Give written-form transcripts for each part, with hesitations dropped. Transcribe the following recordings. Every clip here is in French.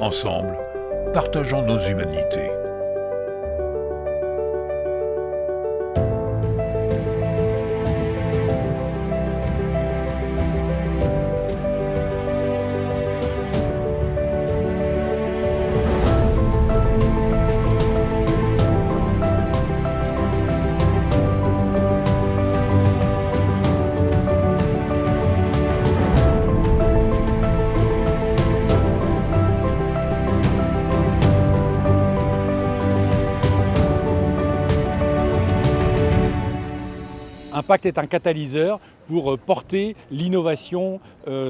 Ensemble, partageons nos humanités. Impact est un catalyseur pour porter l'innovation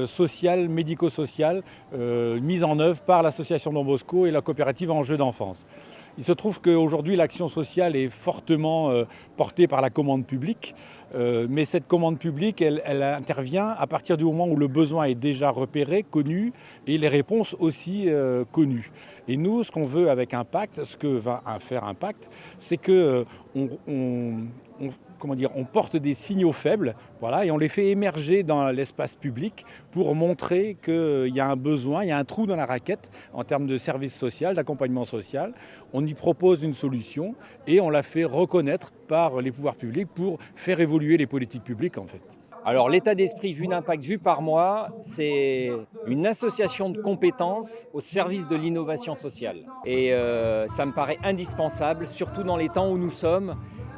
sociale, médico-sociale mise en œuvre par l'association Don Bosco et la coopérative Enjeux d'enfance. Il se trouve qu'aujourd'hui l'action sociale est fortement portée par la commande publique, mais cette commande publique elle intervient à partir du moment où le besoin est déjà repéré, connu et les réponses aussi connues. Et nous, ce qu'on veut avec Impact, ce que va faire Impact, c'est que on porte des signaux faibles, voilà, et on les fait émerger dans l'espace public pour montrer qu'il y a un besoin, il y a un trou dans la raquette en termes de service social, d'accompagnement social. On y propose une solution et on la fait reconnaître par les pouvoirs publics pour faire évoluer les politiques publiques en fait. Alors l'état d'esprit Vue d'Impact Vue par moi, c'est une association de compétences au service de l'innovation sociale. Et ça me paraît indispensable, surtout dans les temps où nous sommes,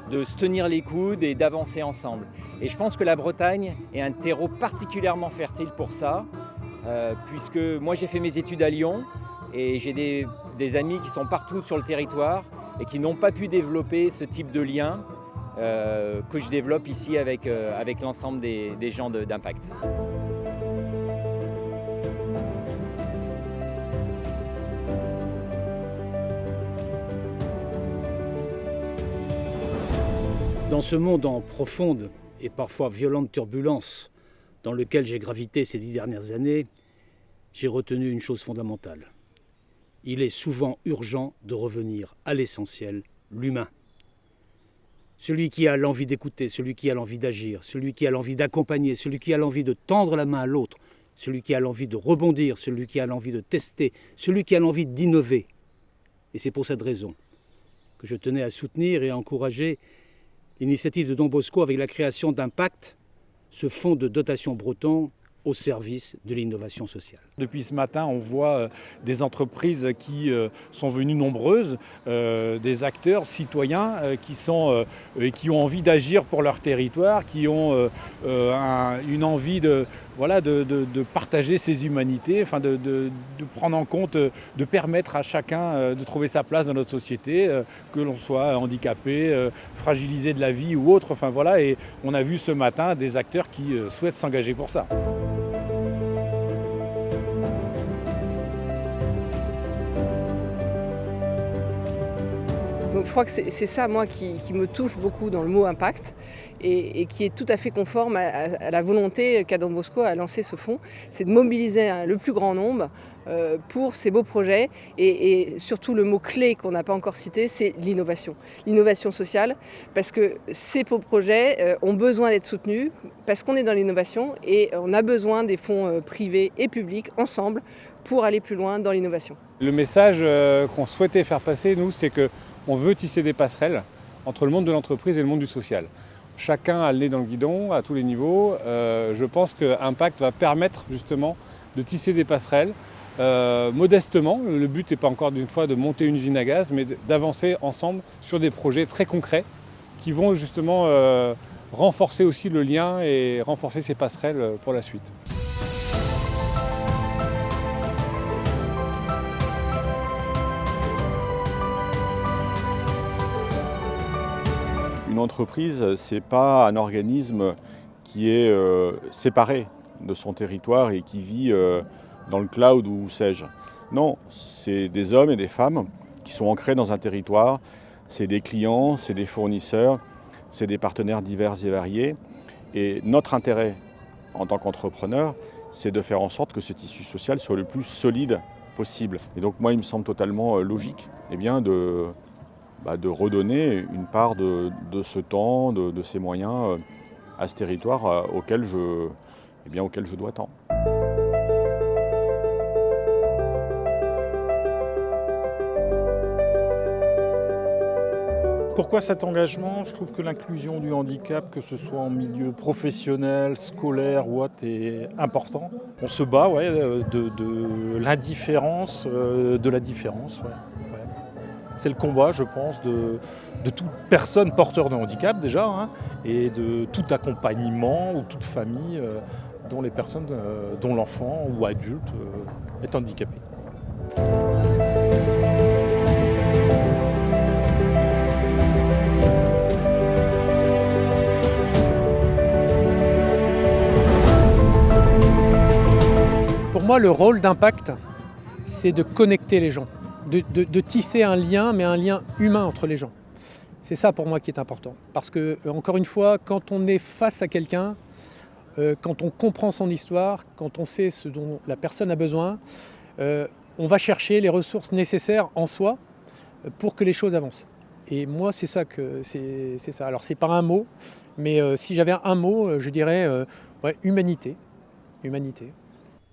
de se tenir les coudes et d'avancer ensemble. Et je pense que la Bretagne est un terreau particulièrement fertile pour ça, puisque moi j'ai fait mes études à Lyon et j'ai des amis qui sont partout sur le territoire et qui n'ont pas pu développer ce type de lien que je développe ici avec l'ensemble des gens d'Impact. Dans ce monde en profonde et parfois violente turbulence dans lequel j'ai gravité ces 10 dernières années, j'ai retenu une chose fondamentale. Il est souvent urgent de revenir à l'essentiel, l'humain. Celui qui a l'envie d'écouter, celui qui a l'envie d'agir, celui qui a l'envie d'accompagner, celui qui a l'envie de tendre la main à l'autre, celui qui a l'envie de rebondir, celui qui a l'envie de tester, celui qui a l'envie d'innover. Et c'est pour cette raison que je tenais à soutenir et à encourager l'initiative de Don Bosco avec la création d'Impact, ce fonds de dotation breton au service de l'innovation sociale. Depuis ce matin, on voit des entreprises qui sont venues nombreuses, des acteurs citoyens qui ont envie d'agir pour leur territoire, qui ont une envie de partager ses humanités, enfin de prendre en compte, de permettre à chacun de trouver sa place dans notre société, que l'on soit handicapé, fragilisé de la vie ou autre. Enfin voilà, et on a vu ce matin des acteurs qui souhaitent s'engager pour ça. Donc je crois que c'est ça, moi, qui me touche beaucoup dans le mot impact et qui est tout à fait conforme à la volonté qu'a Don Bosco à lancer ce fonds, c'est de mobiliser le plus grand nombre pour ces beaux projets et surtout le mot clé qu'on n'a pas encore cité, c'est l'innovation. L'innovation sociale, parce que ces beaux projets ont besoin d'être soutenus, parce qu'on est dans l'innovation et on a besoin des fonds privés et publics ensemble pour aller plus loin dans l'innovation. Le message qu'on souhaitait faire passer, nous, c'est qu'on veut tisser des passerelles entre le monde de l'entreprise et le monde du social. Chacun a le nez dans le guidon, à tous les niveaux. Je pense qu'Impact va permettre justement de tisser des passerelles modestement. Le but n'est pas encore d'une fois de monter une usine à gaz, mais d'avancer ensemble sur des projets très concrets qui vont justement renforcer aussi le lien et renforcer ces passerelles pour la suite. Une entreprise, ce n'est pas un organisme qui est séparé de son territoire et qui vit dans le cloud ou sais-je. Non, c'est des hommes et des femmes qui sont ancrés dans un territoire. C'est des clients, c'est des fournisseurs, c'est des partenaires divers et variés. Et notre intérêt en tant qu'entrepreneur, c'est de faire en sorte que ce tissu social soit le plus solide possible. Et donc moi, il me semble totalement logique de redonner une part de ce temps, de ces moyens à ce territoire auquel je dois tant. Pourquoi cet engagement ? Je trouve que l'inclusion du handicap, que ce soit en milieu professionnel, scolaire ou autre, est important. On se bat de l'indifférence, de la différence. Ouais. C'est le combat, je pense, de toute personne porteur de handicap déjà, hein, et de tout accompagnement ou toute famille dont les personnes, dont l'enfant ou adulte est handicapé. Pour moi, le rôle d'Impact, c'est de connecter les gens, de tisser un lien, mais un lien humain entre les gens. C'est ça pour moi qui est important. Parce que, encore une fois, quand on est face à quelqu'un, quand on comprend son histoire, quand on sait ce dont la personne a besoin, on va chercher les ressources nécessaires en soi pour que les choses avancent. Et moi, c'est ça que c'est ça. Alors, c'est pas un mot, mais si j'avais un mot, je dirais humanité. Humanité.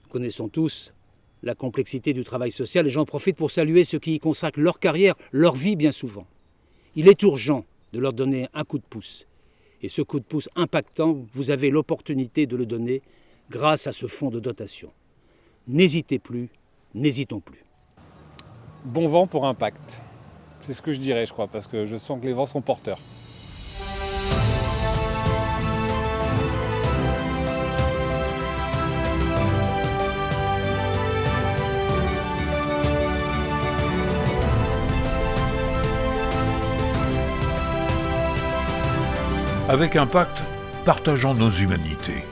Nous connaissons tous la complexité du travail social et j'en profite pour saluer ceux qui y consacrent leur carrière, leur vie bien souvent. Il est urgent de leur donner un coup de pouce. Et ce coup de pouce impactant, vous avez l'opportunité de le donner grâce à ce fonds de dotation. N'hésitez plus, n'hésitons plus. Bon vent pour Impact. C'est ce que je dirais, je crois, parce que je sens que les vents sont porteurs. Avec Impact, partageons nos humanités.